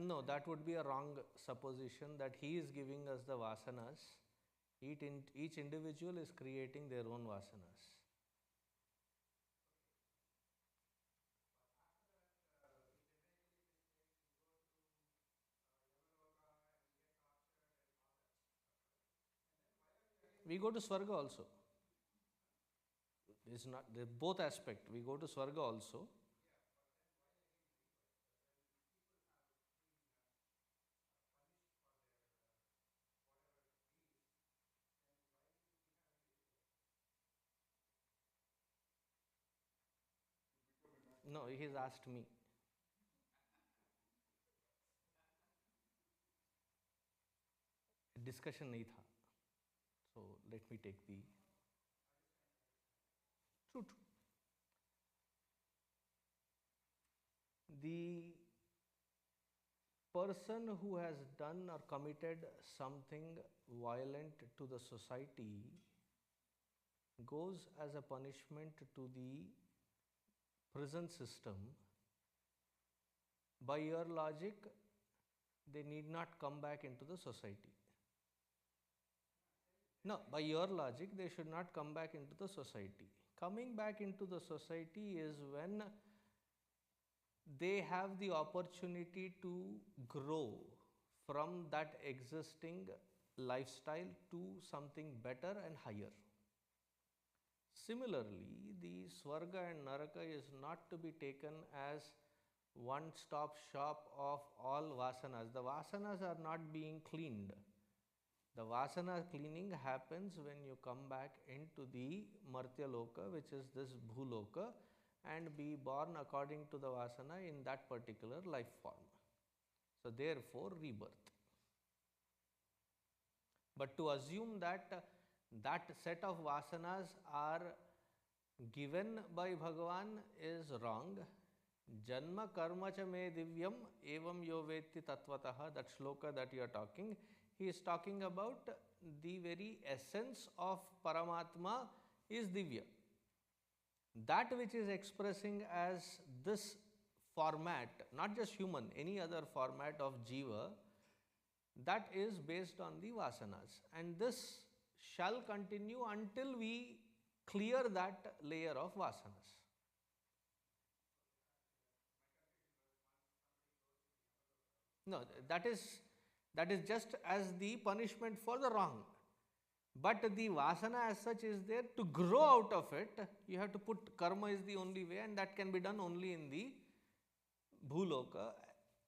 No, that would be a wrong supposition that he is giving us the vasanas. Each individual is creating their own vasanas. We go to Swarga also. It's not both aspect. We go to Swarga also. No, he's asked me. Discussion नहीं था. So let me take the. True. The person who has done or committed something violent to the society goes as a punishment to the prison system. By your logic, they need not come back into the society. No, by your logic, they should not come back into the society. Coming back into the society is when they have the opportunity to grow from that existing lifestyle to something better and higher. Similarly, the Swarga and Naraka is not to be taken as one-stop shop of all vasanas. The vasanas are not being cleaned. The vasana cleaning happens when you come back into the Martya Loka, which is this Bhuloka, and be born according to the vasana in that particular life form. So, therefore, rebirth. But to assume that that set of vasanas are given by Bhagavan is wrong. Janma karma cha me divyam evam yo vetti tatvatah, that shloka that you are talking, he is talking about the very essence of Paramatma is divya. That which is expressing as this format, not just human, any other format of jiva, that is based on the vasanas, and this shall continue until we clear that layer of vasanas. No, that is just as the punishment for the wrong. But the vasana as such is there to grow out of it. You have to put karma is the only way, and that can be done only in the Bhuloka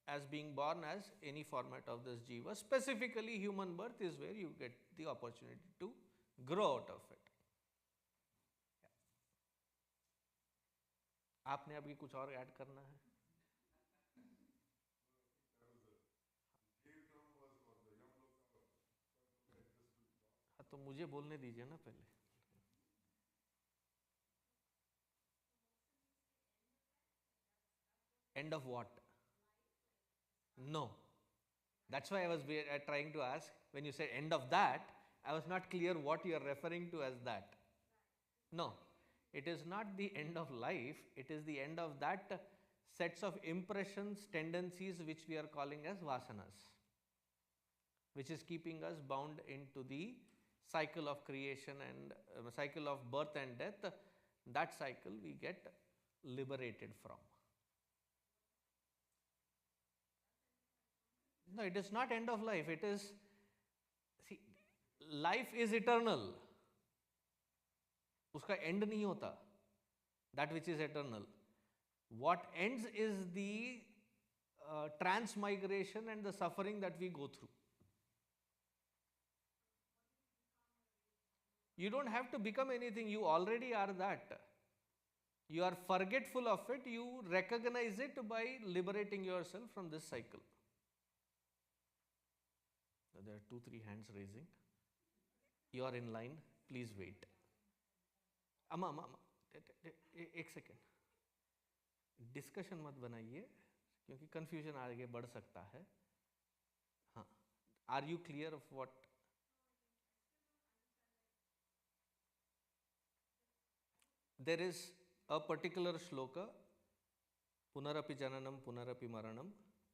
as being born as any format of this jiva. Specifically, human birth is where you get the opportunity to grow out of it. आपने अभी कुछ और add करना है? हाँ, तो मुझे बोलने दीजिए ना पहले. End of what? No. That's why I was trying to ask, when you said end of that, I was not clear what you are referring to as that. No, it is not the end of life, it is the end of that sets of impressions, tendencies which we are calling as vasanas, which is keeping us bound into the cycle of creation and cycle of birth and death. That cycle we get liberated from. No, it is not end of life. It is, see, life is eternal. उसका end नहीं होता. That which is eternal. What ends is the transmigration and the suffering that we go through. You don't have to become anything. You already are that. You are forgetful of it. You recognize it by liberating yourself from this cycle. There are 2-3 hands raising. You are in line. Please wait. अम्मा एक second, discussion मत बनाइए क्योंकि confusion आगे बढ़ सकता है. हाँ, are you clear of what? There is a particular shloka, पुनरपि जननम पुनरपि मरणम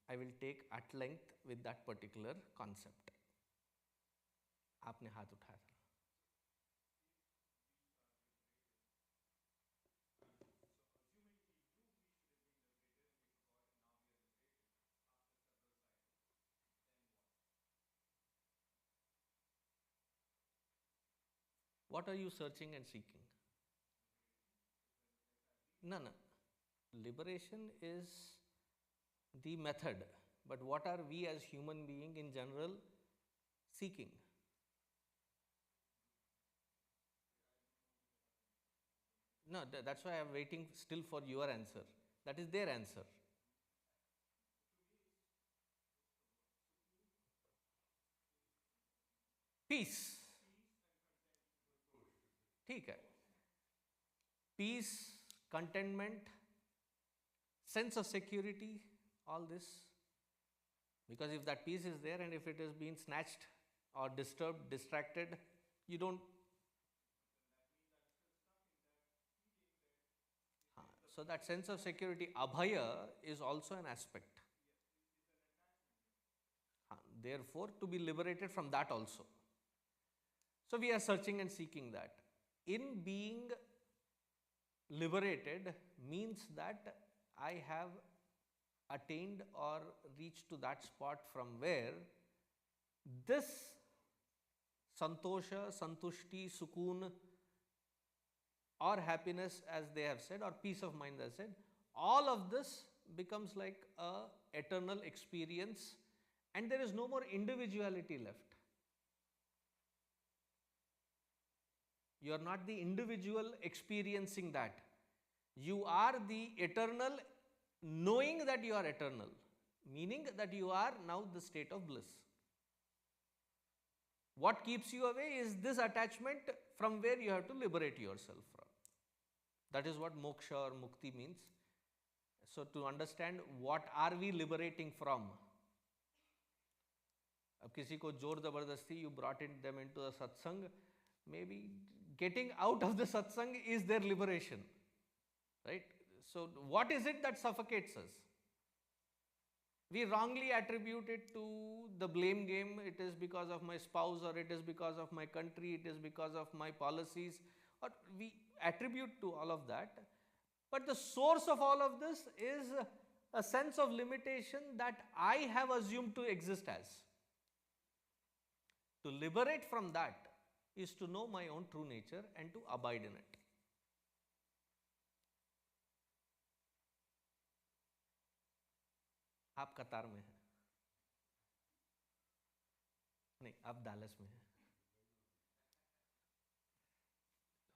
I will take at length with that particular concept. आपने हाथ उठाया था. What are you searching and seeking? No, no. Liberation is the method, but what are we as human being in general seeking? No, that's why I'm waiting still for your answer. That is their answer. Peace. ठीक है. Peace, contentment, sense of security, all this. Because if that peace is there and if it is being snatched or disturbed, distracted, you don't. So that sense of security, abhaya, is also an aspect. Therefore, to be liberated from that also. So we are searching and seeking that. In being liberated means that I have attained or reached to that spot from where this santosha, santushti, sukoon, or happiness, as they have said, or peace of mind, as said, all of this becomes like a eternal experience, and there is no more individuality left. You are not the individual experiencing that. You are the eternal, knowing that you are eternal, meaning that you are now the state of bliss. What keeps you away is this attachment from where you have to liberate yourself from. That is what moksha or mukti means. So to understand what are we liberating from? अब किसी को जोर जबरदस्ती you brought them into a satsang, maybe getting out of the satsang is their liberation, right? So what is it that suffocates us? We wrongly attribute it to the blame game. It is because of my spouse, or it is because of my country, it is because of my policies, or we attribute to all of that. But the source of all of this is a sense of limitation that I have assumed to exist as. To liberate from that is to know my own true nature and to abide in it. आप कतार में हैं, नहीं आप Dallas में हैं.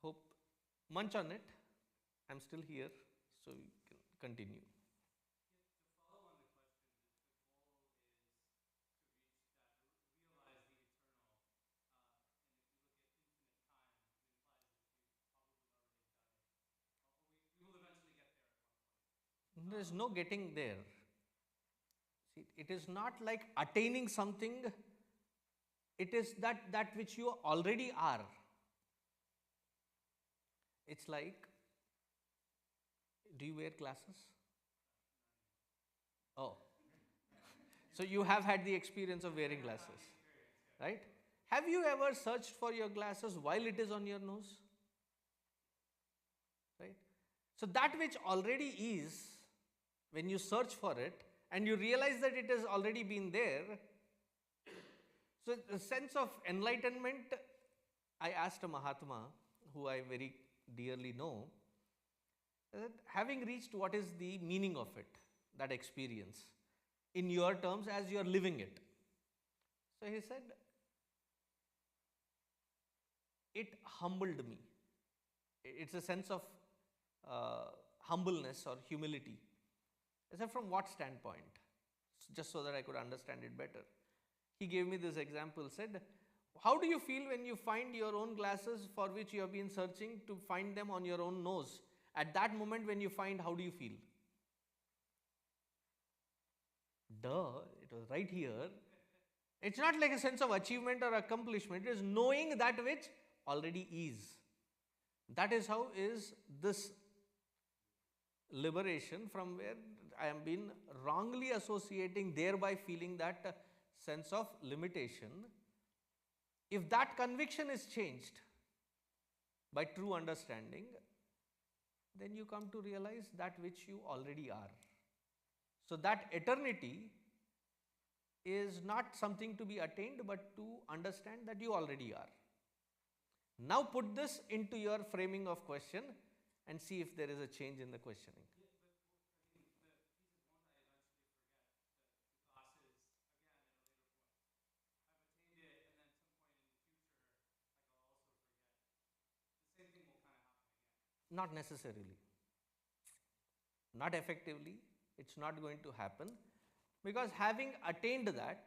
Hope munch on it. I'm still here, so we can continue. There is no getting there. See, it is not like attaining something, it is that which you already are. It's like, do you wear glasses? Oh. So you have had the experience of wearing glasses, right? Have you ever searched for your glasses while it is on your nose? Right? So that which already is, when you search for it and you realize that it has already been there, so the sense of enlightenment, I asked a Mahatma who I very dearly know, that having reached what is the meaning of it, that experience, in your terms as you are living it. So he said, it humbled me. It's a sense of humbleness or humility. I said, from what standpoint? Just so that I could understand it better. He gave me this example, said, how do you feel when you find your own glasses for which you have been searching to find them on your own nose? At that moment when you find, how do you feel? Duh, it was right here. It's not like a sense of achievement or accomplishment. It is knowing that which already is. That is how is this liberation from where I am been wrongly associating, thereby feeling that sense of limitation. If that conviction is changed by true understanding, then you come to realize that which you already are. So that eternity is not something to be attained, but to understand that you already are. Now put this into your framing of question and see if there is a change in the questioning. Not necessarily, not effectively, it's not going to happen, because having attained that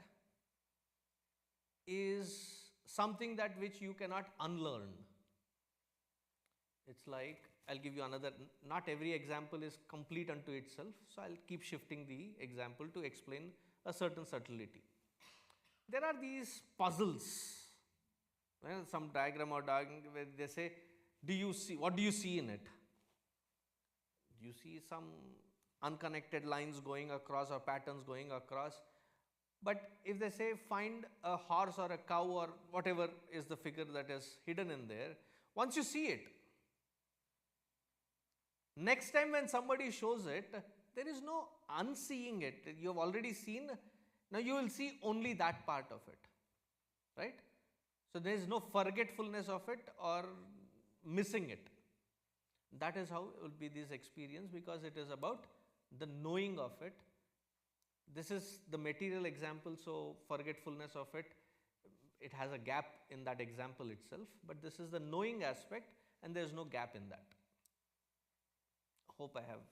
is something that which you cannot unlearn. It's like, I'll give you another, not every example is complete unto itself, so I'll keep shifting the example to explain a certain subtlety. There are these puzzles, some diagram or diagram where they say, do you see, what do you see in it? You see some unconnected lines going across or patterns going across. But if they say find a horse or a cow or whatever is the figure that is hidden in there, once you see it, next time when somebody shows it, there is no unseeing it. You have already seen, now you will see only that part of it, right? So there is no forgetfulness of it or missing it. That is how it will be this experience, because it is about the knowing of it. This is the material example, so forgetfulness of it, it has a gap in that example itself, but this is the knowing aspect and there is no gap in that. Hope I have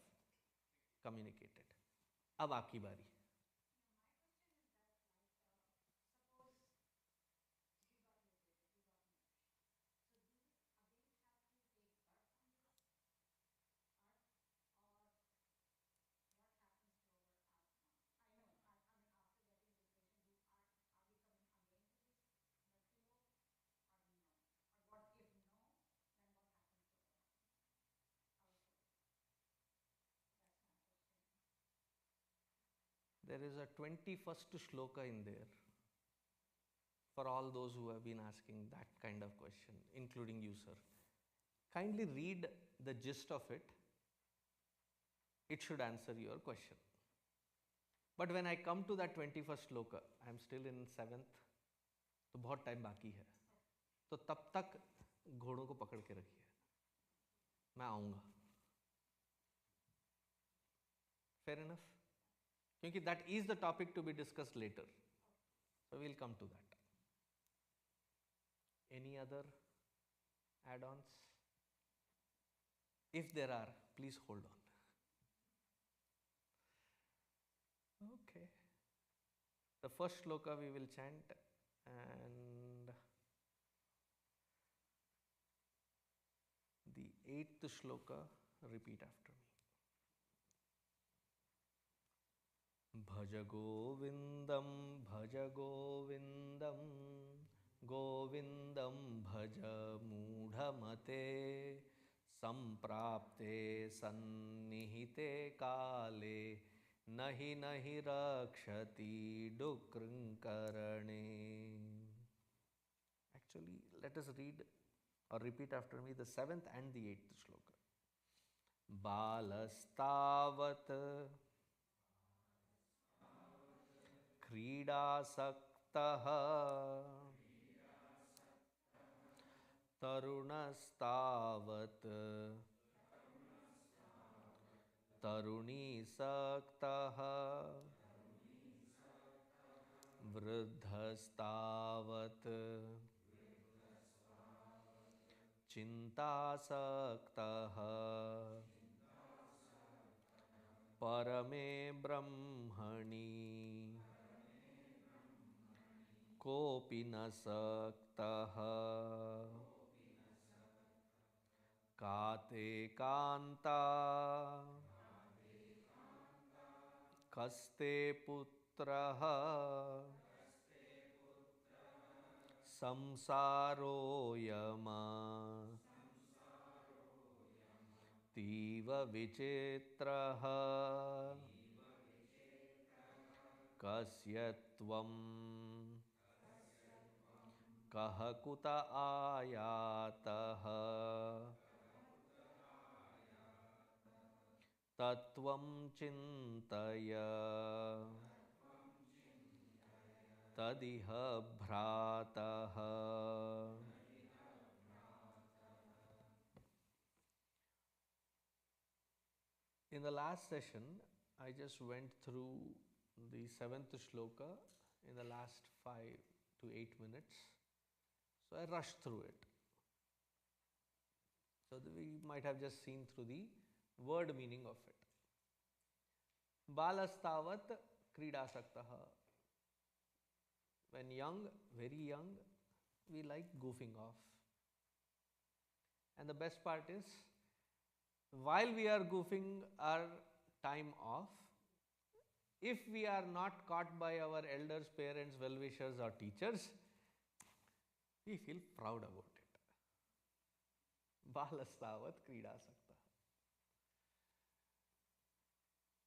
communicated. Ab aapki bari. There is a 21st shloka in there for all those who have been asking that kind of question, including you, sir. Kindly read the gist of it. It should answer your question. But when I come to that 21st shloka, I am still in 7th, तो बहुत time बाकी है, तो तब तक घोड़ों को पकड़ के रखिए, मैं आऊँगा. Fair enough? क्योंकि that is the topic to be discussed later. So we'll come to that. Any other add-ons? If there are, please hold on. Okay. The first shloka we will chant, and the 8th shloka repeat after me. Bhaj Govindam, Govindam bhaj mudhamate, samprapte sannihite kale, nahi nahi rakshati dukrinkarane. Actually, let us read or repeat after me the 7th and the 8th shloka. Balastavat क्रीडासक्तः तरुणस्तावत् तरुणीसक्तः वृद्धस्तावत् चिन्तासक्तः परमे ब्रह्मणि कोऽपि न सक्तः काते कान्ता कस्ते पुत्रः संसारोऽयम् तीव विचित्रः kasya tvam कः कुत आयातः तत्त्वं चिन्तय तदिह भ्रातः. In the last session, I just went through the 7th shloka in the last 5 to 8 minutes. So I rushed through it. So we might have just seen through the word meaning of it. Balastavat kridasaktaha. When young, very young, we like goofing off. And the best part is, while we are goofing our time off, if we are not caught by our elders, parents, well-wishers or teachers, we feel proud about it. Balastavat kridasaktaha.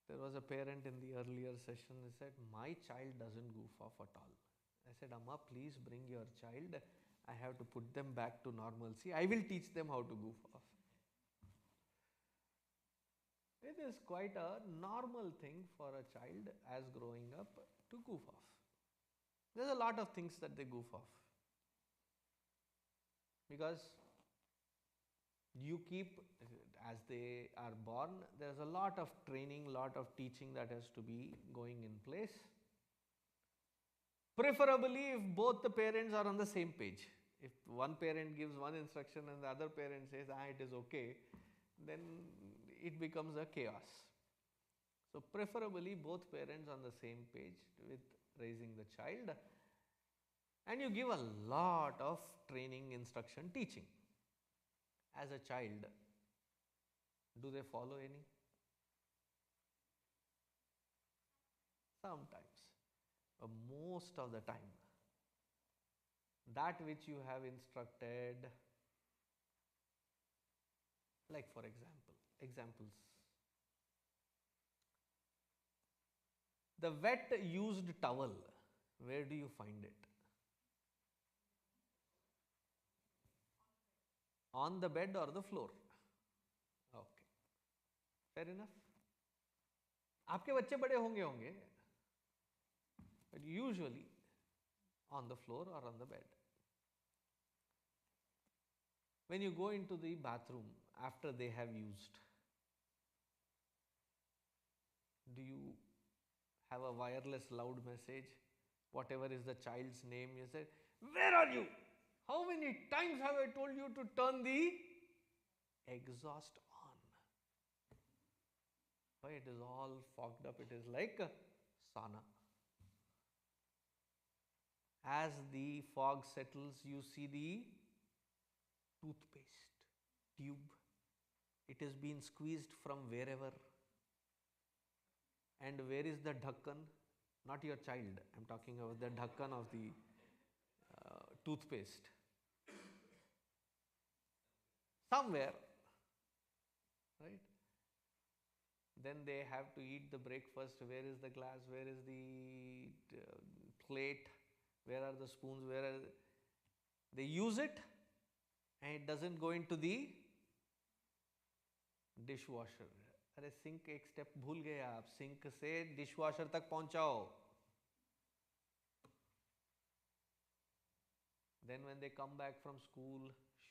There was a parent in the earlier session who said, my child doesn't goof off at all. I said, Amma, please bring your child. I have to put them back to normalcy. I will teach them how to goof off. It is quite a normal thing for a child as growing up to goof off. There's a lot of things that they goof off. Because you keep, as they are born, there's a lot of training, lot of teaching that has to be going in place. Preferably if both the parents are on the same page. If one parent gives one instruction and the other parent says, it is okay, then it becomes a chaos. So preferably both parents on the same page with raising the child, and you give a lot of training, instruction, teaching. As a child, do they follow any? Sometimes. But most of the time, that which you have instructed, like for examples. The wet used towel, where do you find it? On the bed or the floor? Okay. Fair enough. आपके बच्चे बड़े होंगे, but usually on the floor or on the bed. When you go into the bathroom after they have used, do you have a wireless loud message? Whatever is the child's name, you say, where are you? How many times have I told you to turn the exhaust on? Why it is all fogged up, it is like a sauna. As the fog settles, you see the toothpaste tube. It is being squeezed from wherever. And where is the dhakkan? Not your child. I am talking about the dhakkan of the toothpaste. Somewhere, right? Then they have to eat the breakfast. Where is the glass? Where is the plate? Where are the spoons? Where are they use it and it doesn't go into the dishwasher. अरे sink एक step भूल गए आप, sink से dishwasher तक पहुंचाओ. Then when they come back from school,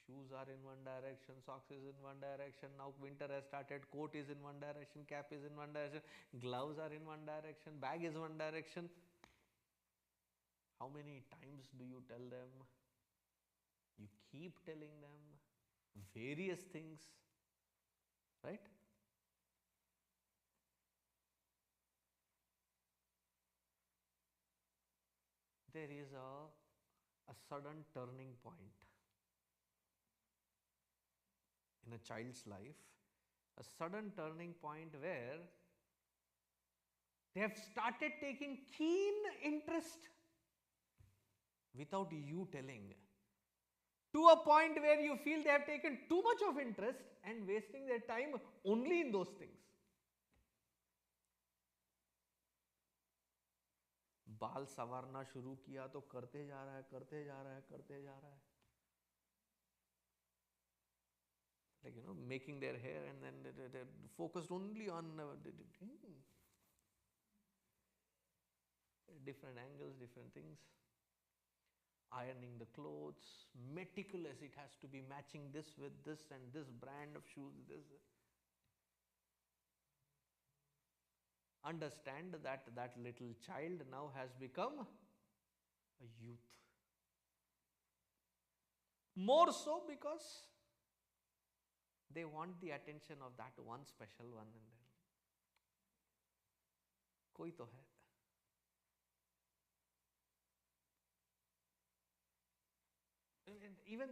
shoes are in one direction, socks is in one direction, now winter has started, coat is in one direction, cap is in one direction, gloves are in one direction, bag is one direction. How many times do you tell them? You keep telling them various things, right? There is a sudden turning point in a child's life, a sudden turning point where they have started taking keen interest without you telling, to a point where you feel they have taken too much of interest and wasting their time only in those things. बाल संवारना शुरू किया तो करते जा रहा है, करते जा रहा है, करते जा रहा है, like making their hair, and then they're focused only on different angles, different things. Ironing the clothes, meticulous, it has to be matching this with this and this brand of shoes, this. Understand that that little child now has become a youth. More so because they want the attention of that one special one, and then koi to hai. And even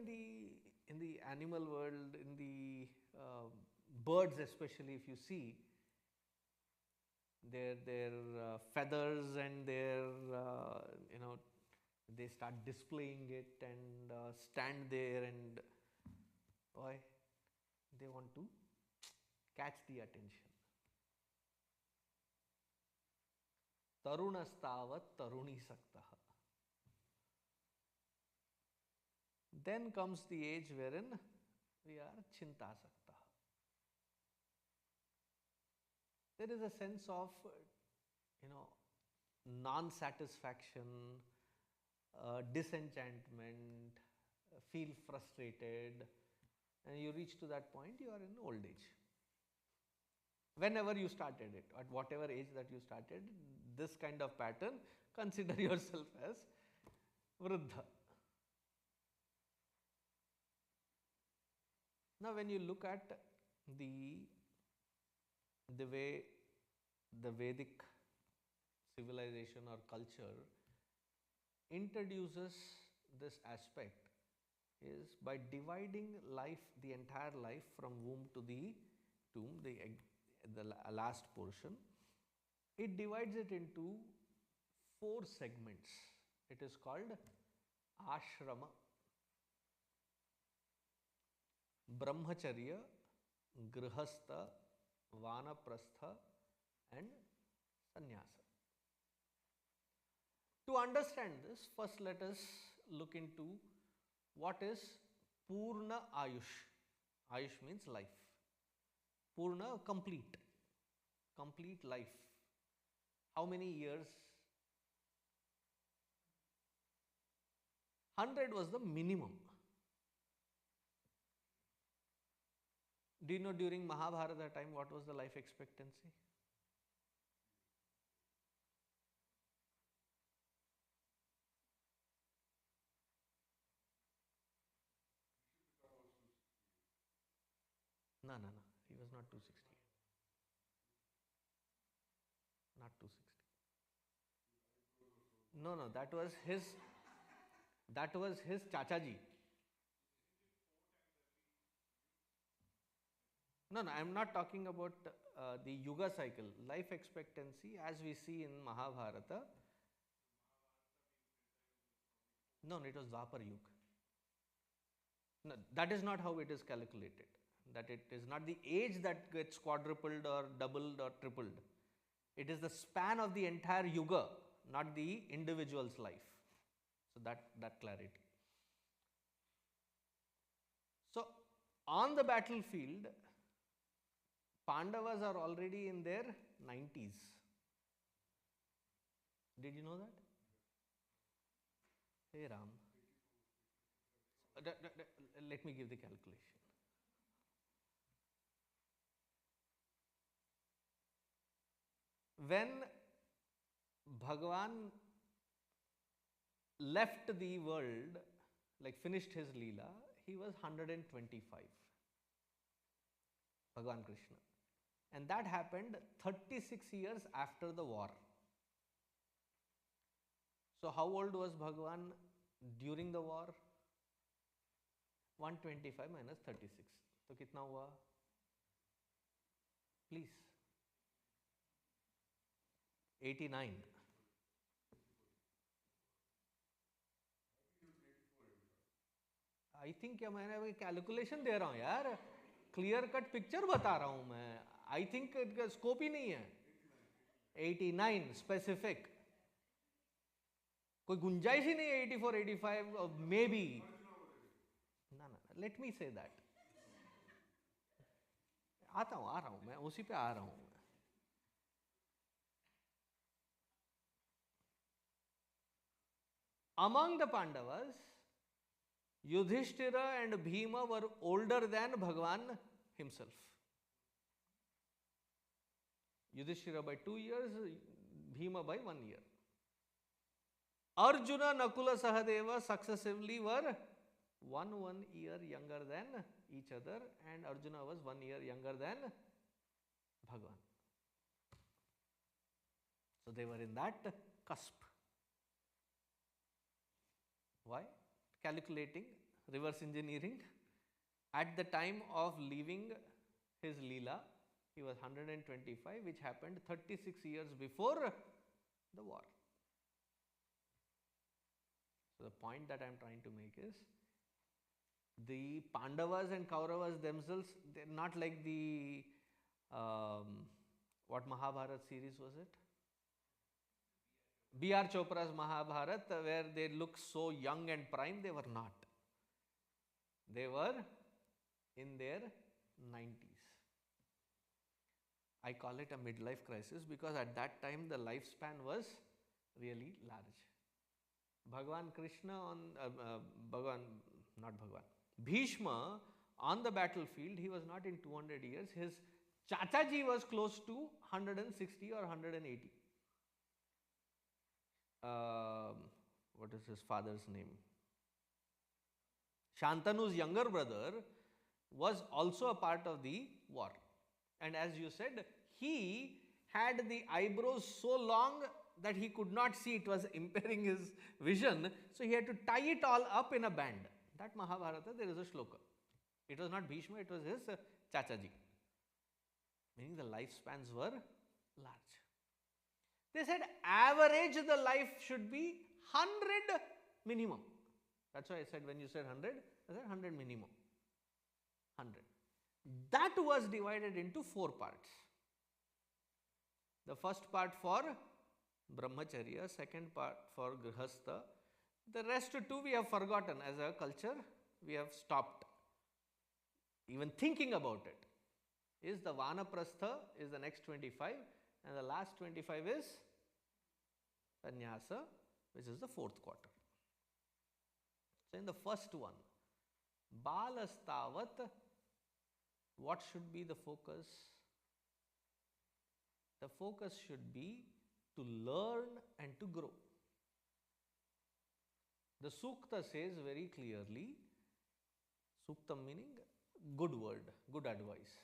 in the animal world, in the birds especially, if you see their feathers and their they start displaying it and stand there, and why? They want to catch the attention. Tarunastavat taruni saktah. Then comes the age wherein we are chintasakta. There is a sense of, non-satisfaction, disenchantment, feel frustrated, and you reach to that point, you are in old age. Whenever you started it, at whatever age that you started, this kind of pattern, consider yourself as Vriddha. Now, when you look at the way the Vedic civilization or culture introduces this aspect is by dividing life, the entire life from womb to the tomb, the last portion. It divides it into 4 segments. It is called ashrama, brahmacharya, grihastha, vanaprastha, and sannyasa. To understand this, first let us look into what is Purna Ayush. Ayush means life. Purna, complete life. How many years? 100 was the minimum. Do you know during Mahabharata time what was the life expectancy? No, he was not 260. Not 260. No, that was his Chachaji. No, I am not talking about the Yuga cycle. Life expectancy as we see in Mahabharata. No, it was Dwapar Yuga. No, that is not how it is calculated. That it is not the age that gets quadrupled or doubled or tripled. It is the span of the entire Yuga, not the individual's life. So that clarity. So on the battlefield, Pandavas are already in their 90s. Did you know that? Hey Ram. Let me give the calculation. When Bhagavan left the world, like finished his Leela, he was 125. Bhagavan Krishna. And that happened 36 years after the war. So how old was Bhagavan during the war? 125 minus 36. So kitna hua? Please. 89. I think क्या मैंने calculation दे रहा हूँ यार, clear cut picture बता रहा हूँ मैं. I think scope ही नहीं है. 89 specific. कोई गुंजाइश ही नहीं है 84, 85 मे बी. ना ना, लेट मी से दैट. आता हूं, आ रहा हूं, मैं उसी पे आ रहा हूं. Among the Pandavas, Yudhishthira and Bhima were older than Bhagwan himself. Yudhishthira by 2 years, Bhima by 1 year. Arjuna, Nakula, Sahadeva successively were 1 year younger than each other, and Arjuna was 1 year younger than Bhagwan. So they were in that cusp. Why? Calculating, reverse engineering. At the time of leaving his Leela, he was 125, which happened 36 years before the war. So the point that I am trying to make is, the Pandavas and Kauravas themselves, they're not like the, what Mahabharata series was it? B.R. Chopra's Mahabharata, where they look so young and prime. They were not. They were in their 90s. I call it a midlife crisis because at that time the lifespan was really large. Bhagwan Krishna Bhishma on the battlefield, he was not in 200 years. His Chachaji was close to 160 or 180. What is his father's name? Shantanu's younger brother was also a part of the war. And as you said, he had the eyebrows so long that he could not see, it was impairing his vision. So he had to tie it all up in a band. That Mahabharata, there is a shloka. It was not Bhishma, it was his Chachaji. Meaning the lifespans were large. They said average the life should be 100 minimum. That's why I said, when you said 100, I said 100 minimum. 100. That was divided into 4 parts. The first part for Brahmacharya, second part for Grihastha. The rest 2 we have forgotten as a culture. We have stopped even thinking about it. Is the Vanaprastha is the next 25, and the last 25 is Sannyasa, which is the 4th quarter. So in the first one, Balastavat, what should be the focus? The focus should be to learn and to grow. The Sukta says very clearly, Suktam meaning good word, good advice.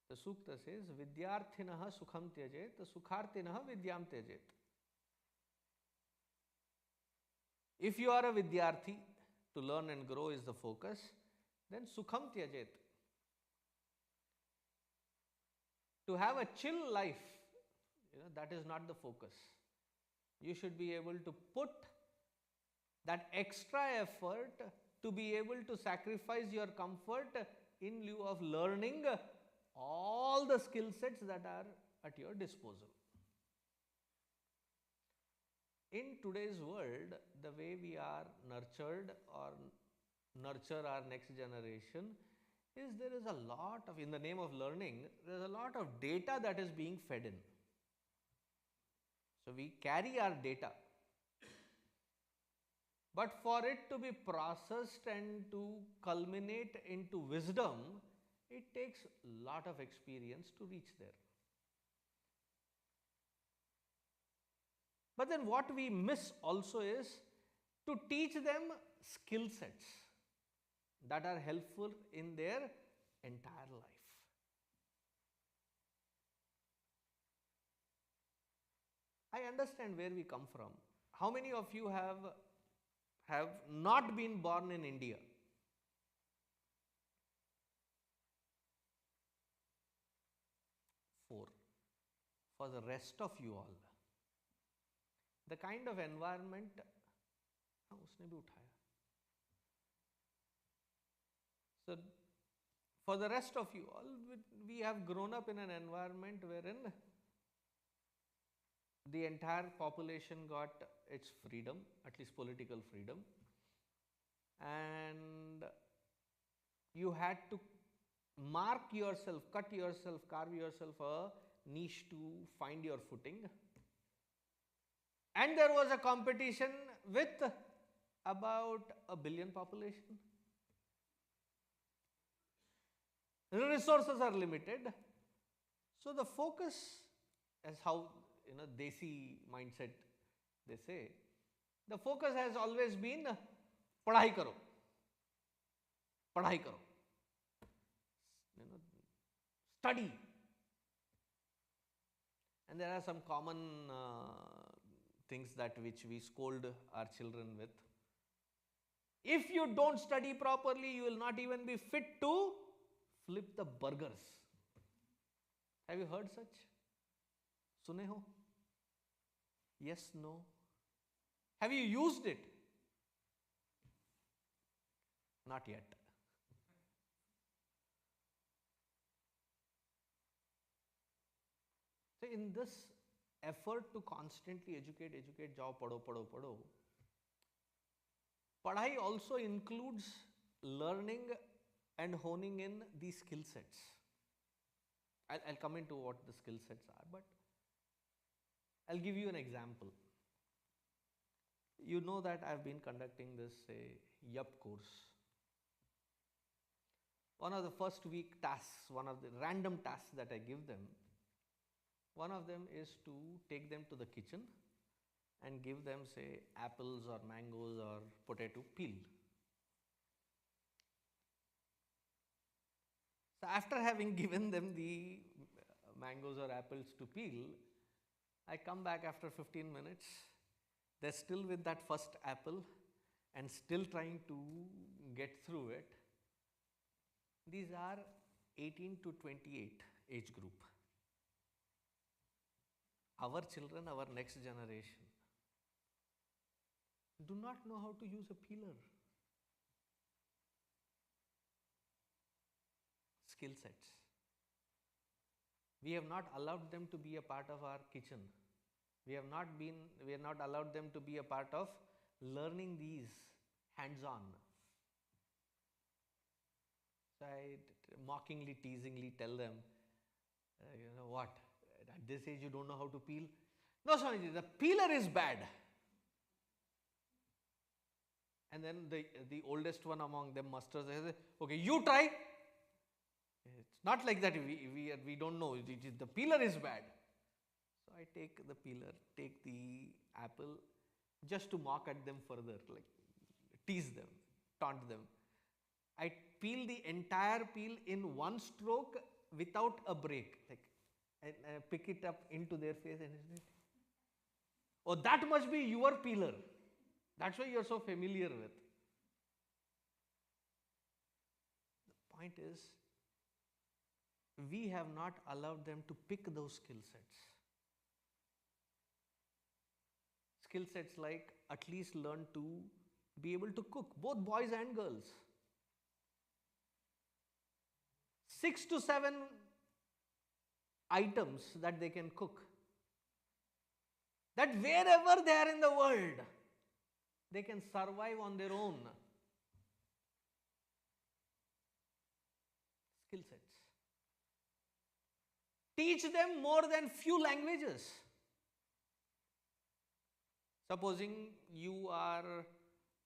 The Sukta says, Vidyarthinaha sukham tyajet, sukhartinaha vidyam tyajet. If you are a Vidyarthi, to learn and grow is the focus, then sukham tyajet. To have a chill life, that is not the focus. You should be able to put that extra effort to be able to sacrifice your comfort in lieu of learning all the skill sets that are at your disposal. In today's world, the way we are nurtured or nurture our next generation is there is a lot of, in the name of learning, there is a lot of data that is being fed in. So we carry our data. But for it to be processed and to culminate into wisdom, it takes a lot of experience to reach there. But then what we miss also is to teach them skill sets that are helpful in their entire life. I understand where we come from. How many of you have not been born in India? Four. For the rest of you all, the kind of environment, उसने भी उठाया. So for the rest of you all, we have grown up in an environment wherein the entire population got its freedom, at least political freedom, and you had to mark yourself, cut yourself, carve yourself a niche to find your footing. And there was a competition with about 1 billion population. The resources are limited. So the focus, as how Desi mindset they say, the focus has always been padhai karo, padhai karo, study. And there are some common things that which we scold our children with. If you don't study properly, you will not even be fit to flip the burgers. Have you heard such? Sune ho? Yes, no? Have you used it? Not yet. So in this effort to constantly educate, jao, padho, padhai also includes learning and honing in these skill sets. I'll come into what the skill sets are, but I'll give you an example. You know that I've been conducting this YUP course. One of the first week tasks, one of the random tasks that I give them, one of them is to take them to the kitchen and give them say apples or mangoes or potato peel. So after having given them the mangoes or apples to peel, I come back after 15 minutes. They're still with that first apple and still trying to get through it. These are 18 to 28 age group. Our children, our next generation, do not know how to use a peeler. Skill sets. We have not allowed them to be a part of our kitchen. We have not allowed them to be a part of learning these hands-on. So I mockingly, teasingly tell them, you know what, at this age you don't know how to peel? No, Swamiji, the peeler is bad. And then the oldest one among them musters, they say, okay, you try. It's not like that, we don't know, the peeler is bad. So I take the peeler, take the apple, just to mock at them further, like tease them, taunt them. I peel the entire peel in one stroke without a break, like and pick it up into their face and say, oh, that must be your peeler. That's why you're so familiar with. The point is, we have not allowed them to pick those skill sets. Skill sets like at least learn to be able to cook, both boys and girls. 6 to 7 items that they can cook. That wherever they are in the world, they can survive on their own. Skill sets. Teach them more than few languages. Supposing you are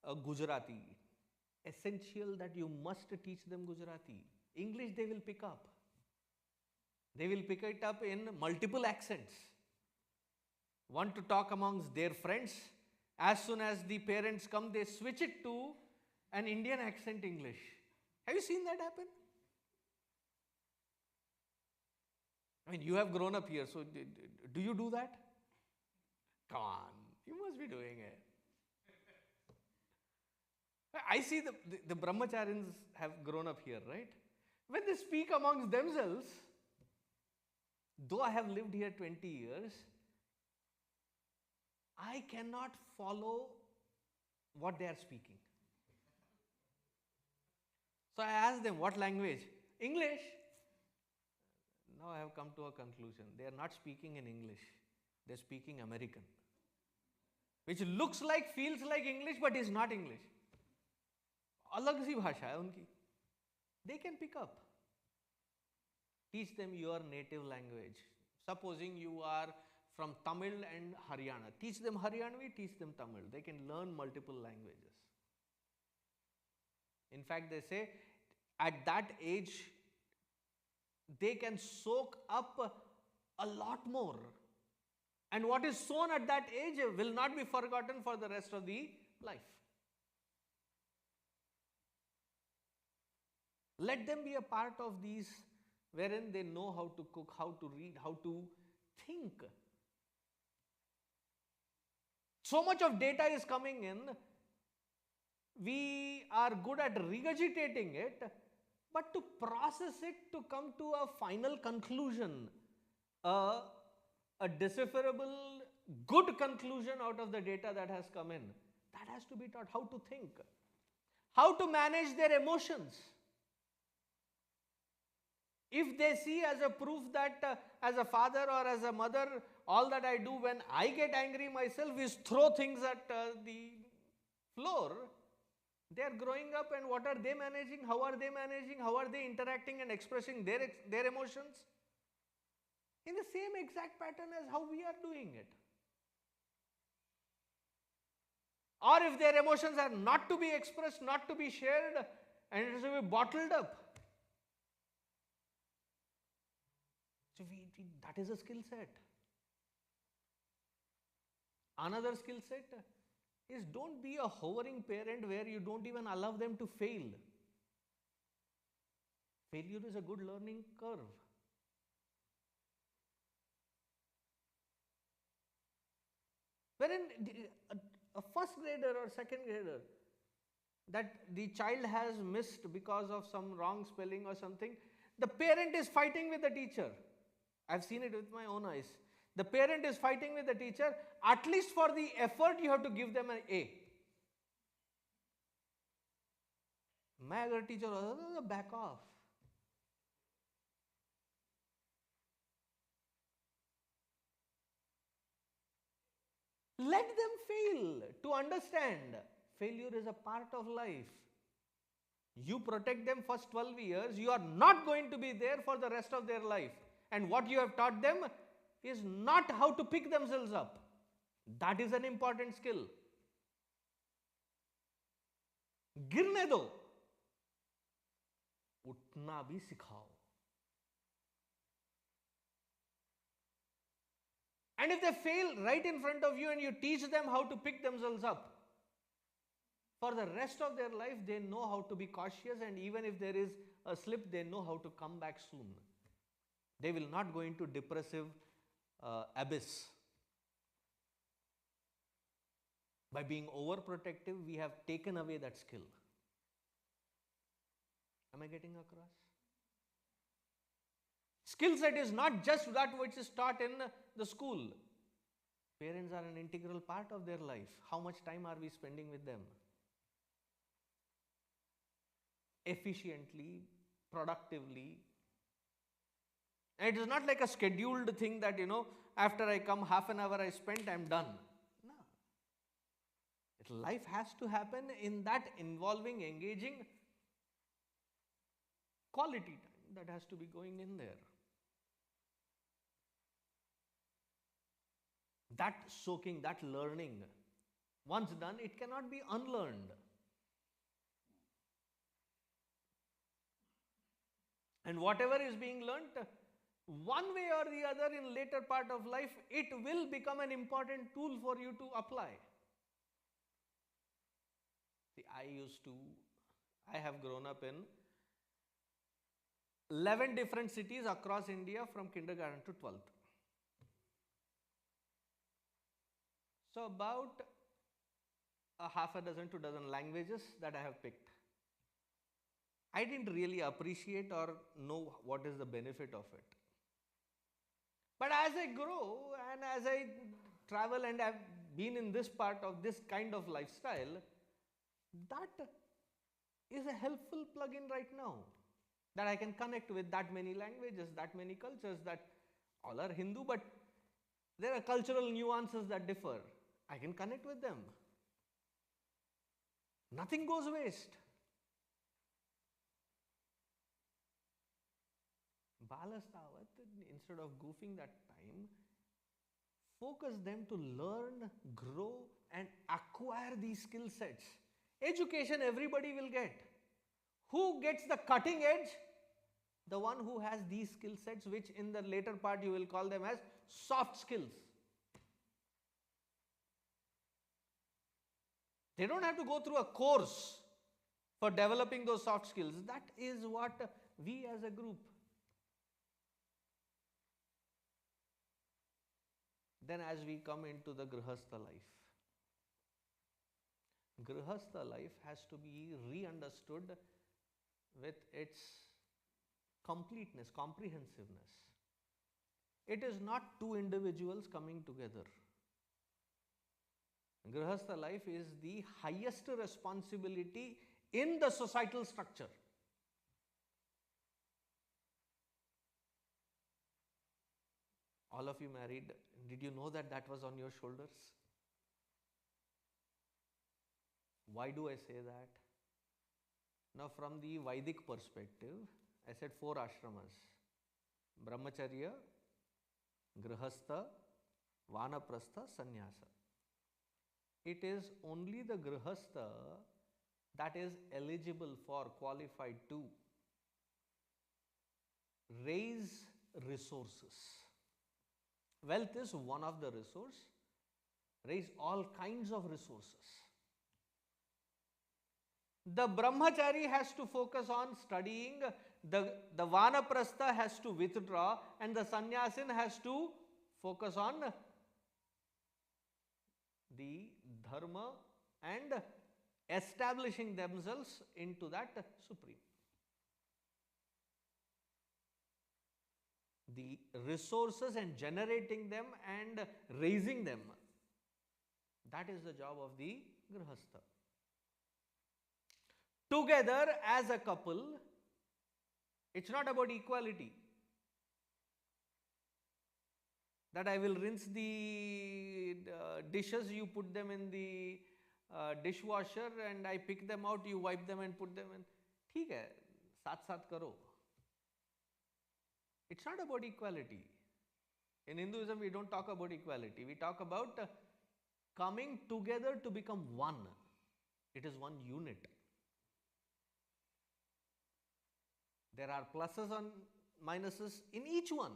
a Gujarati, essential that you must teach them Gujarati. English they will pick up. They will pick it up in multiple accents. Want to talk amongst their friends? As soon as the parents come, they switch it to an Indian accent English. Have you seen that happen? I mean, you have grown up here, so do you do that? Come on, you must be doing it. I see the brahmacharis have grown up here, right? When they speak amongst themselves, though I have lived here 20 years, I cannot follow what they are speaking. So I asked them, what language? English. Now I have come to a conclusion. They are not speaking in English. They're speaking American, which looks like, feels like English, but is not English. अलग सी भाषा है उनकी. They can pick up. Teach them your native language. Supposing you are from Tamil and Haryana, teach them Haryanvi, teach them Tamil. They can learn multiple languages. In fact, they say at that age, they can soak up a lot more. And what is sown at that age will not be forgotten for the rest of the life. Let them be a part of these wherein they know how to cook, how to read, how to think. So much of data is coming in. We are good at regurgitating it, but to process it, to come to a final conclusion, a decipherable, good conclusion out of the data that has come in, that has to be taught. How to think, how to manage their emotions. If they see as a proof that as a father or as a mother, all that I do when I get angry myself is throw things at the floor, they are growing up, and what are they managing? How are they managing? How are they interacting and expressing their emotions? In the same exact pattern as how we are doing it. Or if their emotions are not to be expressed, not to be shared, and it is to be bottled up. So that is a skill set. Another skill set is don't be a hovering parent where you don't even allow them to fail. Failure is a good learning curve. Wherein a first grader or second grader, that the child has missed because of some wrong spelling or something, the parent is fighting with the teacher. I've seen it with my own eyes. The parent is fighting with the teacher. At least for the effort, you have to give them an A. मैं अगर teacher होता तो back off. Let them fail to understand. Failure is a part of life. You protect them first 12 years. You are not going to be there for the rest of their life. And what you have taught them is not how to pick themselves up. That is an important skill. गिरने दो, उठना भी सिखाओ. And if they fail right in front of you and you teach them how to pick themselves up, for the rest of their life they know how to be cautious, and even if there is a slip, they know how to come back soon. They will not go into depressive abyss. By being overprotective, we have taken away that skill. Am I getting across? Skill set is not just that which is taught in the school. Parents are an integral part of their life. How much time are we spending with them? Efficiently, productively. And it is not like a scheduled thing that, after I come half an hour I spent, I'm done. No. Life has to happen in that involving, engaging quality time that has to be going in there. That soaking, that learning, once done, it cannot be unlearned. And whatever is being learnt, one way or the other in later part of life, it will become an important tool for you to apply. See, I have grown up in 11 different cities across India from kindergarten to 12th. So about a half a dozen to dozen languages that I have picked. I didn't really appreciate or know what is the benefit of it. But as I grow and as I travel and I've been in this part of this kind of lifestyle, that is a helpful plug-in right now. That I can connect with that many languages, that many cultures, that all are Hindu, but There are cultural nuances that differ. I can connect with them. Nothing goes waste. Balastavat, instead of goofing that time, focus them to learn, grow, and acquire these skill sets. Education everybody will get. Who gets the cutting edge? The one who has these skill sets, which in the later part you will call them as soft skills. They don't have to go through a course for developing those soft skills. That is what we as a group. Then as we come into the Grihastha life, Grihastha life has to be re-understood with its completeness, comprehensiveness. It is not two individuals coming together. Grihastha life is the highest responsibility in the societal structure. All of you married, did you know that that was on your shoulders? Why do I say that? Now from the Vedic perspective, I said 4 ashramas: Brahmacharya, Grihastha, Vanaprastha, Sannyasa. It is only the Grihastha that is eligible for, qualified to raise resources. Wealth is one of the resources. Raise all kinds of resources. The Brahmachari has to focus on studying, the Vanaprastha has to withdraw, and the Sannyasin has to focus on the Dharma and establishing themselves into that Supreme. The resources and generating them and raising them, that is the job of the Grihastha. Together as a couple, it's not about equality. That I will rinse the dishes, you put them in the dishwasher, and I pick them out, you wipe them and put them in. ठीक है, साथ साथ करो. It's not about equality. In Hinduism, we don't talk about equality. We talk about coming together to become one. It is one unit. There are pluses and minuses in each one.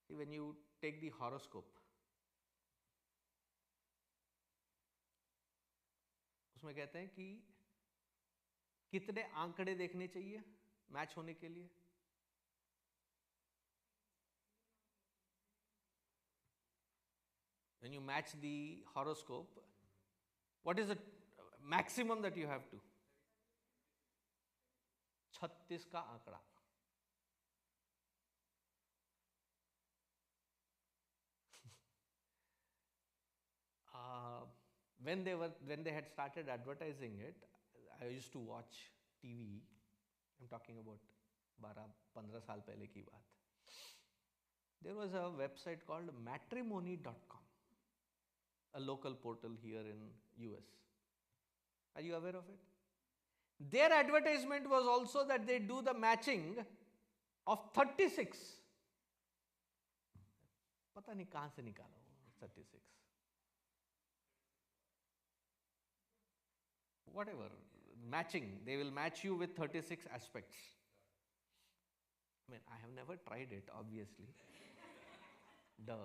See, when you take the horoscope, उसमें कहते हैं कि कितने आंकड़े देखने चाहिए match होने के लिए? When you match the horoscope, what is the maximum that you have to? 36 का आंकड़ा. When they had started advertising it, I used to watch TV. I'm talking about 12-15 साल पहले की बात. There was a website called matrimony.com, a local portal here in US. Are you aware of it? Their advertisement was also that they do the matching of 36. पता नहीं कहाँ से निकाला 36. Whatever, matching, they will match you with 36 aspects. I mean, I have never tried it, obviously. Duh.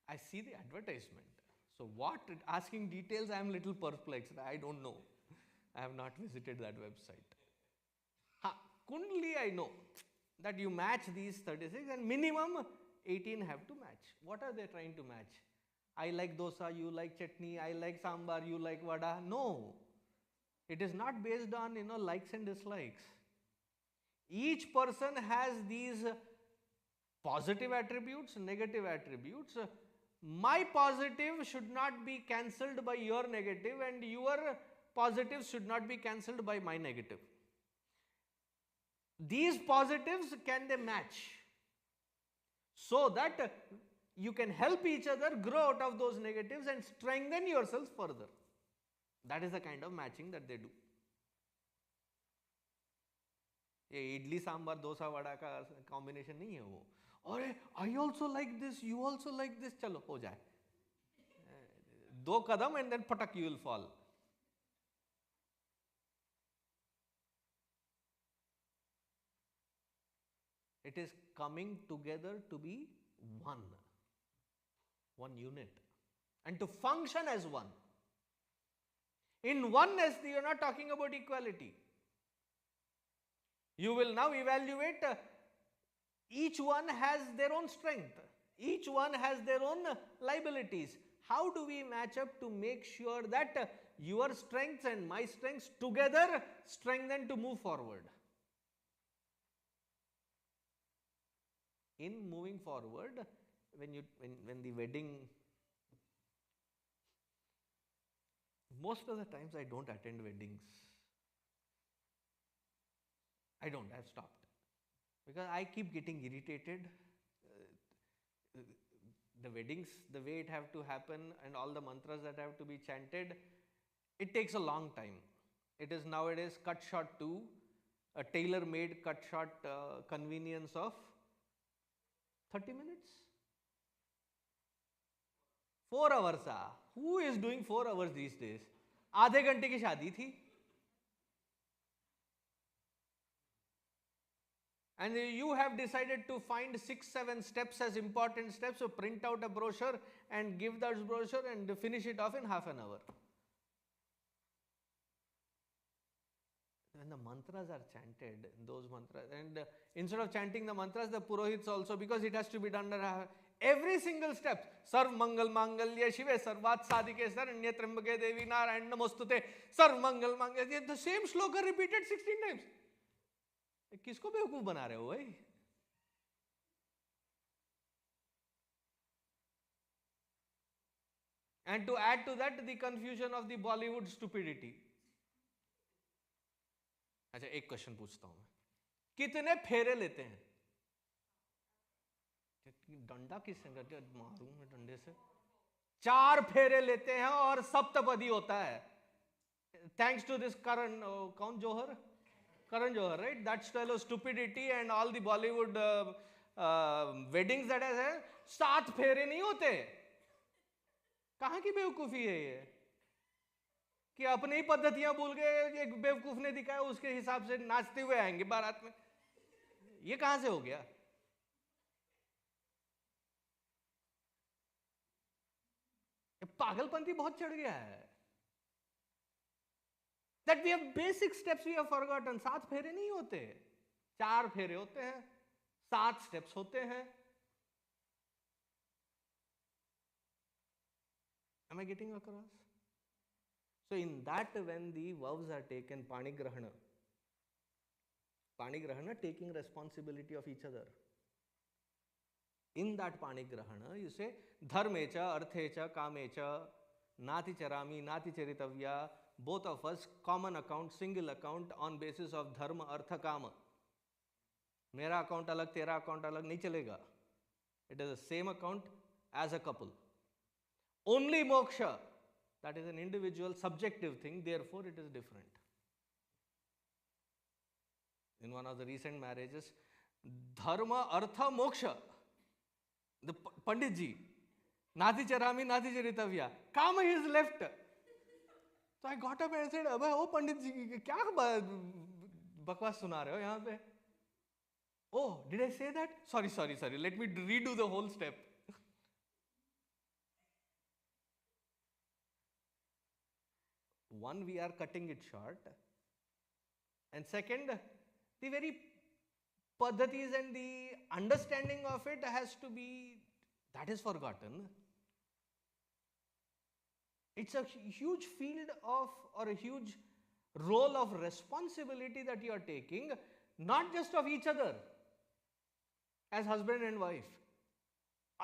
I see the advertisement. So what, asking details, I am little perplexed. I don't know. I have not visited that website. Kundli, I know that you match these 36 and minimum 18 have to match. What are they trying to match? I like dosa, you like chutney, I like sambar, you like vada. No. It is not based on, likes and dislikes. Each person has these positive attributes, negative attributes. My positive should not be cancelled by your negative, and your positives should not be cancelled by my negative. These positives, can they match? so that you can help each other grow out of those negatives and strengthen yourselves further. That is the kind of matching that they do. ये इडली सांभर डोसा वड़ा का combination नहीं है वो. अरे I also like this, you also like this, चलो हो जाए. 2 कदम and then patak you will fall. It is coming together to be one unit, and to function as one. In oneness, you are not talking about equality. You will now evaluate, each one has their own strength, each one has their own liabilities. How do we match up to make sure that your strengths and my strengths together strengthen to move forward? In moving forward, when the wedding, most of the times I don't attend weddings. I don't, I've stopped. Because I keep getting irritated. The weddings, the way it have to happen and all the mantras that have to be chanted, it takes a long time. It is nowadays cut short to a tailor-made cut short convenience of 30 minutes. 4 hours. Who is doing 4 hours these days? आधे घंटे की शादी थी. And you have decided to find 6-7 steps as important steps, so print out a brochure and give that brochure and finish it off in half an hour. When the mantras are chanted, those mantras, and instead of chanting the mantras, the purohits also, because it has to be done every single step. Sarv Mangal Mangalya Shive Sarvat Sadike Saranya Trambake Devi Narayana Namostute Sarv Mangal Mangalya. The same shloka repeated 16 times. किसको बेवकूफ बना रहे हो भाई? And to add to that, the confusion of the Bollywood stupidity. अच्छा, एक question पूछता हूं मैं. कितने फेरे लेते हैं? डंडा किससे मारूं मैं डंडे से? 4 फेरे लेते हैं और सप्तपदी होता है. Thanks to this Karan, कौन जोहर? Karan Johar, right? That style of stupidity and all the Bollywood weddings that has है, 7 फेरे नहीं होते. कहाँ की बेवकूफ़ी है ये? कि अपनी ही पद्धतियां भूल गए, एक बेवकूफ ने दिखाया उसके हिसाब से नाचते हुए आएंगे बारात में. ये कहाँ से हो गया? पागलपंती बहुत चढ़ गया है. That we have basic steps we have forgotten. 7 फेरे नहीं होते, 4 फेरे होते हैं, 7 steps होते हैं. Am I getting across? So in that, when the vows are taken, panigrahana, taking responsibility of each other. In that panigrahana, you say dharmecha, arthecha, kamecha, nati charami, nati charitavya. Both of us, common account, single account on basis of dharma, artha, kama. मेरा account अलग, तेरा account अलग नहीं चलेगा. It is the same account as a couple. Only moksha, that is an individual subjective thing, therefore it is different. In one of the recent marriages, dharma, artha, moksha. The Pandit ji, nati charami, nati charitavya. Kama is left. So I got up and said, "Abhay, oh Pandit ji, क्या बकवास सुना रहे हो यहाँ पे?" Oh, did I say that? Sorry. Let me redo the whole step. One, we are cutting it short. And second, the very paddhatis and the understanding of it has to be, that is forgotten. It's a huge field of, or a huge role of responsibility that you are taking, not just of each other as husband and wife,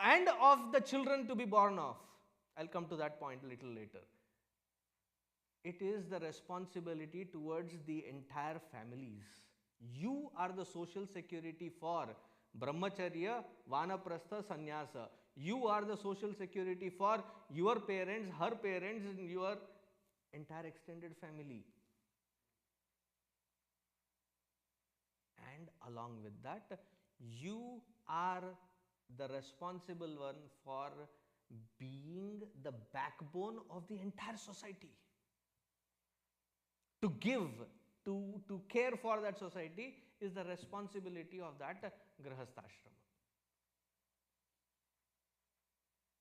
and of the children to be born of. I'll come to that point a little later. It is the responsibility towards the entire families. You are the social security for Brahmacharya, Vanaprastha, Sannyasa. You are the social security for your parents, her parents, and your entire extended family. And along with that, you are the responsible one for being the backbone of the entire society. To give, to care for that society is the responsibility of that grihasthashrama.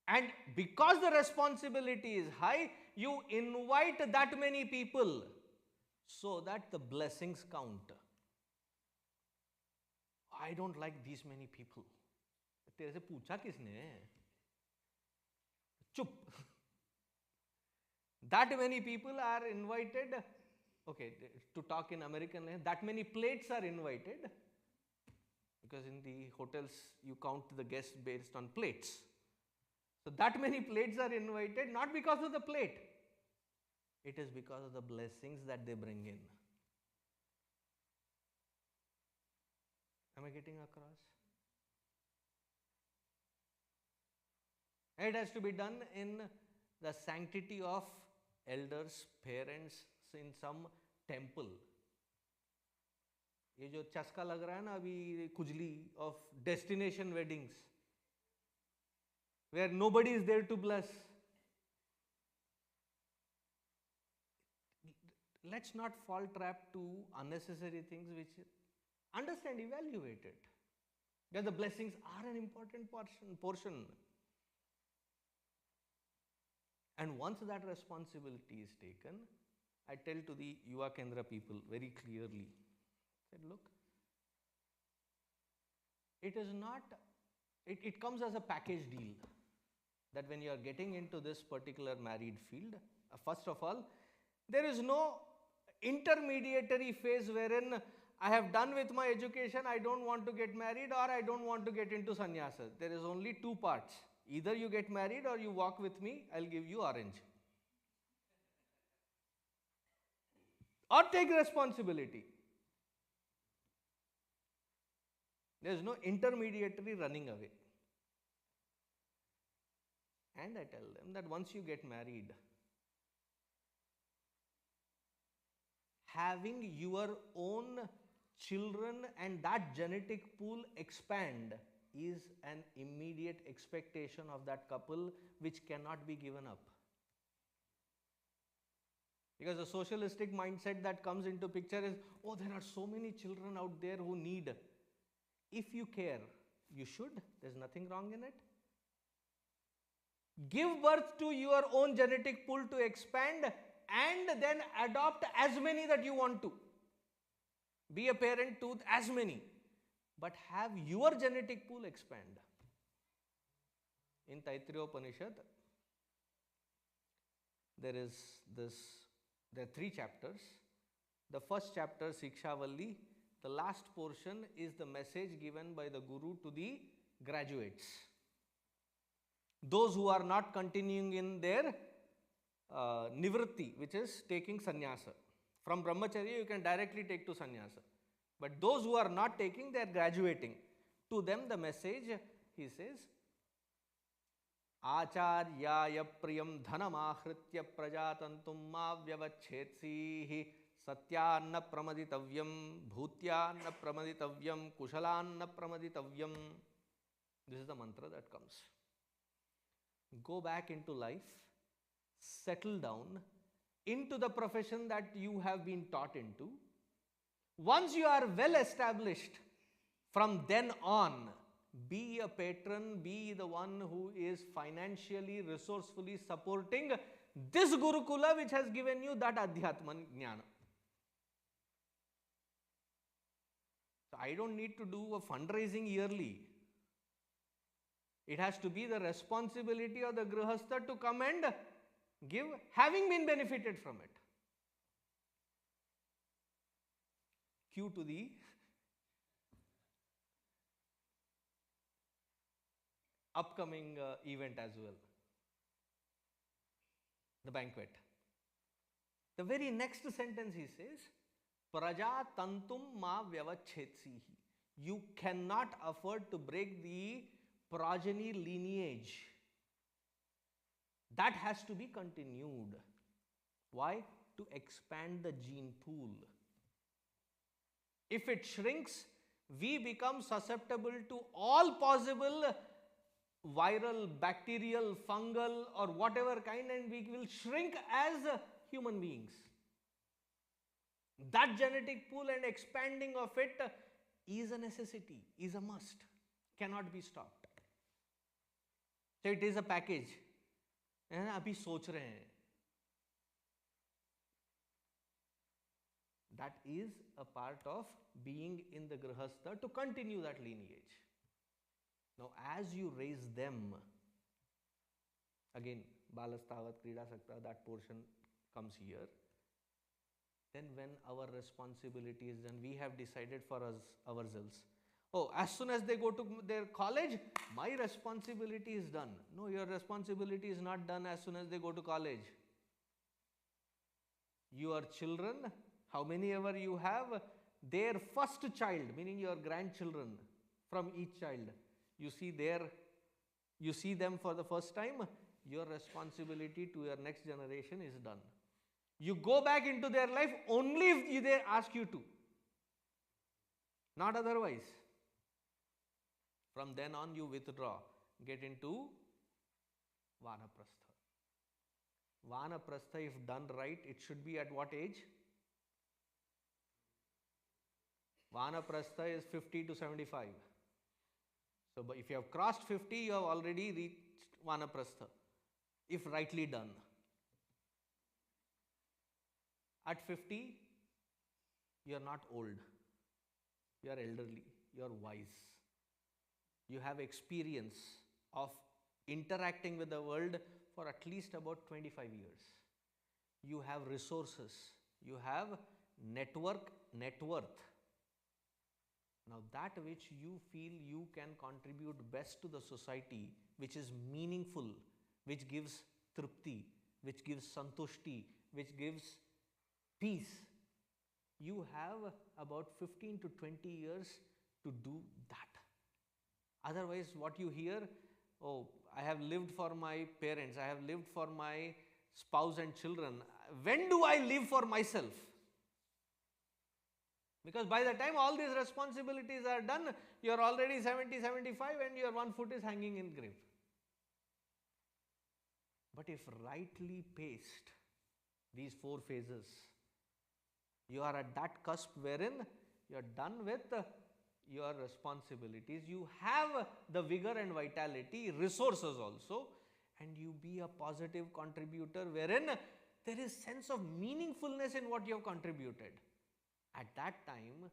And because the responsibility is high, you invite that many people so that the blessings count. I don't like these many people. तेरे से पूछा किसने? चुप. That many people are invited. Okay, to talk in American language, that many plates are invited, because in the hotels you count the guests based on plates. So that many plates are invited, not because of the plate. It is because of the blessings that they bring in. Am I getting across? It has to be done in the sanctity of elders, parents, in some temple. ये जो चस्का लग रहा है ना अभी खुजली of destination weddings, where nobody is there to bless. Let's not fall trap to unnecessary things which understand, evaluate it. Because the blessings are an important portion. And once that responsibility is taken, I tell to the Yuva Kendra people very clearly, said, look, it is not, it comes as a package deal, that when you are getting into this particular married field, first of all, there is no intermediary phase wherein I have done with my education, I don't want to get married, or I don't want to get into sannyasa. There is only two parts. Either you get married or you walk with me, I'll give you orange. Or take responsibility. There is no intermediary running away. And I tell them that once you get married, having your own children and that genetic pool expand is an immediate expectation of that couple which cannot be given up. Because the socialistic mindset that comes into picture is, oh, there are so many children out there who need. If you care, you should. There's nothing wrong in it. Give birth to your own genetic pool to expand, and then adopt as many that you want to. Be a parent to as many. But have your genetic pool expand. In Taittiriya Upanishad, there are 3 chapters. The first chapter, Sikshavalli, the last portion is the message given by the Guru to the graduates. Those who are not continuing in their nivritti, which is taking sannyasa. From brahmacharya, you can directly take to sannyasa. But those who are not taking, they are graduating. To them, the message, he says, Acharyaya priyam dhanam ahritya prajatantum ma vyavachetsi satyanna pramaditavyam bhutyanna pramaditavyam kushalanna pramaditavyam. This is the mantra that comes. Go back into life, settle down into the profession that you have been taught into. Once you are well established, from then on, be a patron, be the one who is financially, resourcefully supporting this Gurukula which has given you that Adhyatma Jnana. So I don't need to do a fundraising yearly. It has to be the responsibility of the Grihastha to come and give, having been benefited from it. Cue to the upcoming event as well, the banquet. The very next sentence he says, Praja tantum ma vyavachetsi. You cannot afford to break the progeny lineage. That has to be continued. Why? To expand the gene pool. If it shrinks, we become susceptible to all possible viral, bacterial, fungal, or whatever kind, and we will shrink as human beings. That genetic pool and expanding of it is a necessity, is a must, cannot be stopped. So it is a package. अभी सोच रहे हैं. That is a part of being in the grihastha to continue that lineage. Now, as you raise them, again, balastavat, krida sakta, that portion comes here. Then when our responsibility is done, we have decided for ourselves, oh, as soon as they go to their college, my responsibility is done. No, your responsibility is not done as soon as they go to college. Your children, how many ever you have, their first child, meaning your grandchildren from each child, you see them for the first time, your responsibility to your next generation is done. You go back into their life only if they ask you to, not otherwise. From then on, you withdraw, get into Vanaprastha. Vanaprastha, if done right, it should be at what age? Vanaprastha is 50 to 75. So, if you have crossed 50, you have already reached Vanaprastha, if rightly done. At 50, you are not old, you are elderly, you are wise. You have experience of interacting with the world for at least about 25 years. You have resources, you have network, net worth. Now, that which you feel you can contribute best to the society, which is meaningful, which gives tripti, which gives santushti, which gives peace, you have about 15 to 20 years to do that. Otherwise, what you hear, oh, I have lived for my parents, I have lived for my spouse and children. When do I live for myself? Because by the time all these responsibilities are done, you are already 70, 75 and your one foot is hanging in grave. But if rightly paced, these 4 phases, you are at that cusp wherein you are done with your responsibilities, you have the vigor and vitality, resources also, and you be a positive contributor wherein there is sense of meaningfulness in what you have contributed. At that time,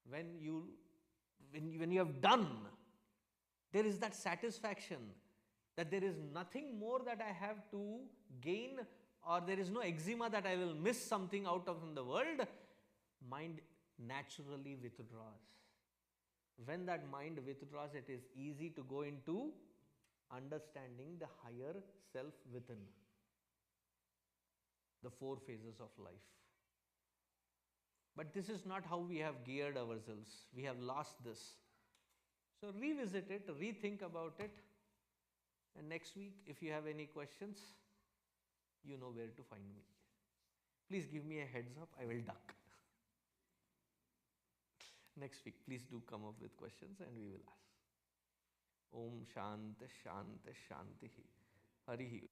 when you have done, there is that satisfaction that there is nothing more that I have to gain, or there is no eczema that I will miss something out of in the world. Mind naturally withdraws. When that mind withdraws, it is easy to go into understanding the higher self within. The 4 phases of life. But this is not how we have geared ourselves. We have lost this. So revisit it, rethink about it. And next week, if you have any questions, you know where to find me. Please give me a heads up, I will duck. Next week, please do come up with questions and we will ask. Om Shant Shant Shanti Harihi.